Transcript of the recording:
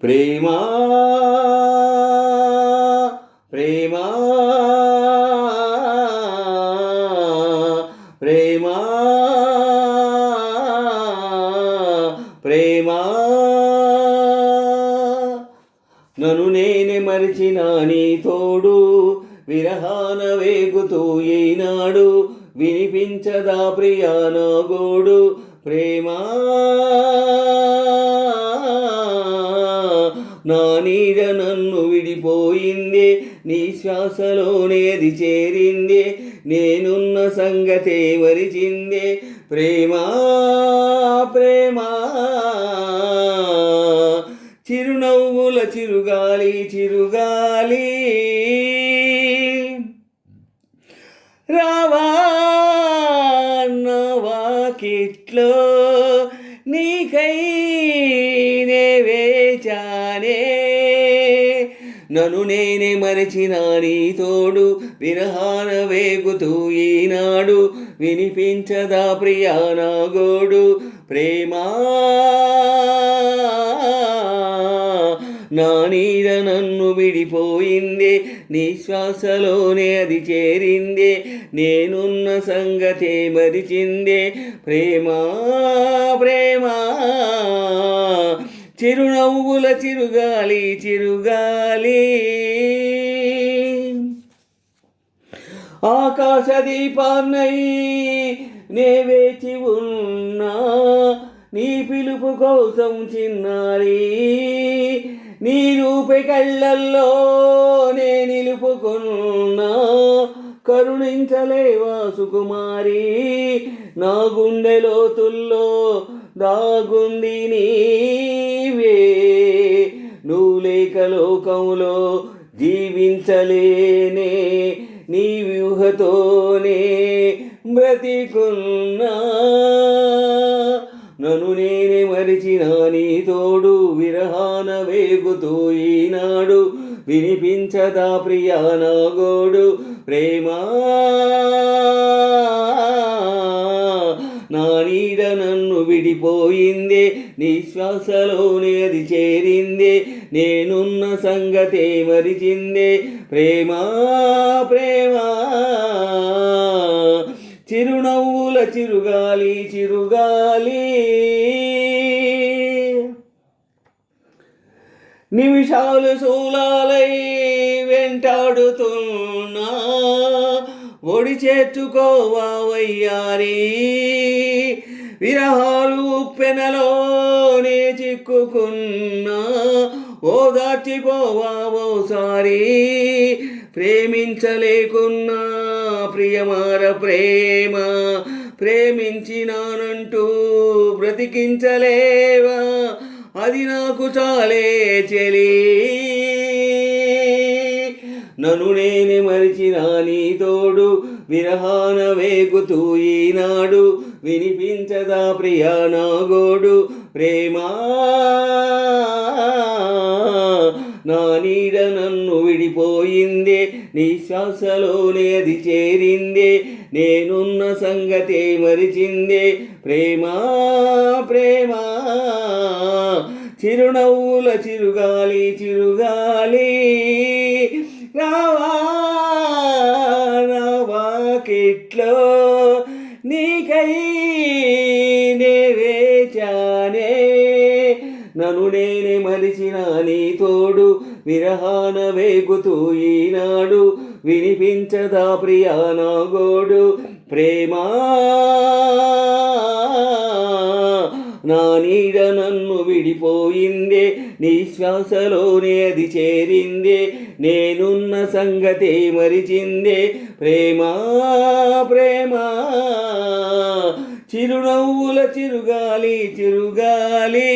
ప్రేమా ప్రేమా ప్రేమా ప్రేమా నన్ను నేనే మరిచిన నీ తోడు విరహాన వేగుతూ ఈనాడు వినిపించదా ప్రియా నా గోడు ప్రేమా నా నీడ నన్ను విడిపోయిందే నీ శ్వాసలోనేది చేరిందే నేనున్న సంగతే మరిచిందే ప్రేమా ప్రేమా చిరునవ్వుల చిరుగాలి చిరుగాలి రావా వాకిట్లో నీకై నే వేచానే నన్ను నేనే మరచిన నీ తోడు విరహాన వేగుతూ ఈనాడు వినిపించదా ప్రియా నా గోడు ప్రేమా నా నీడ నన్ను విడిపోయిందే నీ శ్వాసలోనే అది చేరిందే నేనున్న సంగతే మరిచిందే ప్రేమా ప్రేమా చిరునవ్వుల చిరుగాలి చిరుగాలి ఆకాశ దీపాన్నై నే వేచి ఉన్నా నీ పిలుపు కోసం చిన్నారి నీ రూపే కళ్ళల్లో నే నిలుపుకున్నా కరుణించలేవా సుకుమారి నా గుండె లోతుల్లో దాగుంది నీవే నువ్వు లేక లోకంలో జీవించలేనే నీ వ్యూహతోనే బ్రతికున్నా నన్ను నేనే మరిచిన నీ తోడు విరహాన వేగుతూ ఈనాడు వినిపించదా ప్రియా నా గోడు ప్రేమా నా నీడ నన్ను విడిపోయిందే నీ శ్వాసలోనే అది చేరిందే నేనున్న సంగతే మరిచిందే ప్రేమా ప్రేమా చిరునవ్వుల చిరుగాలి చిరుగాలి నిమిషాలు శూలాలై వెంటాడుతున్నా ఒడి చేర్చుకోవా వయ్యారి విరహాలు ఉప్పెనలోనే చిక్కుకున్నా ఓదార్చిపోవా ఓసారి ప్రేమించలేకున్నా ప్రియమార ప్రేమ ప్రేమించినానంటూ బ్రతికించలేవా అది నాకు చాలే చెలి నన్ను నేనే మరిచిన నీ తోడు విరహాన వేగుతూ ఈనాడు వినిపించదా ప్రియా నా గోడు ప్రేమా నా నీడ నన్ను విడిపోయిందే నీ శ్వాసలోనే అది చేరిందే నేనున్న సంగతే మరిచిందే ప్రేమా ప్రేమా చిరునవ్వుల చిరుగాలి చిరుగాలి రావా వాకిట్లో నీకై నే వేచానే నన్ను నేనే మరిచిన నీ తోడు విరహాన వేగుతూ ఈనాడు వినిపించదా ప్రియా నా గోడు ప్రేమా నా నీడ నన్ను విడిపోయిందే నీ శ్వాసలోనే అది చేరిందే నేనున్న సంగతే మరిచిందే ప్రేమా ప్రేమా చిరునవ్వుల చిరుగాలి చిరుగాలి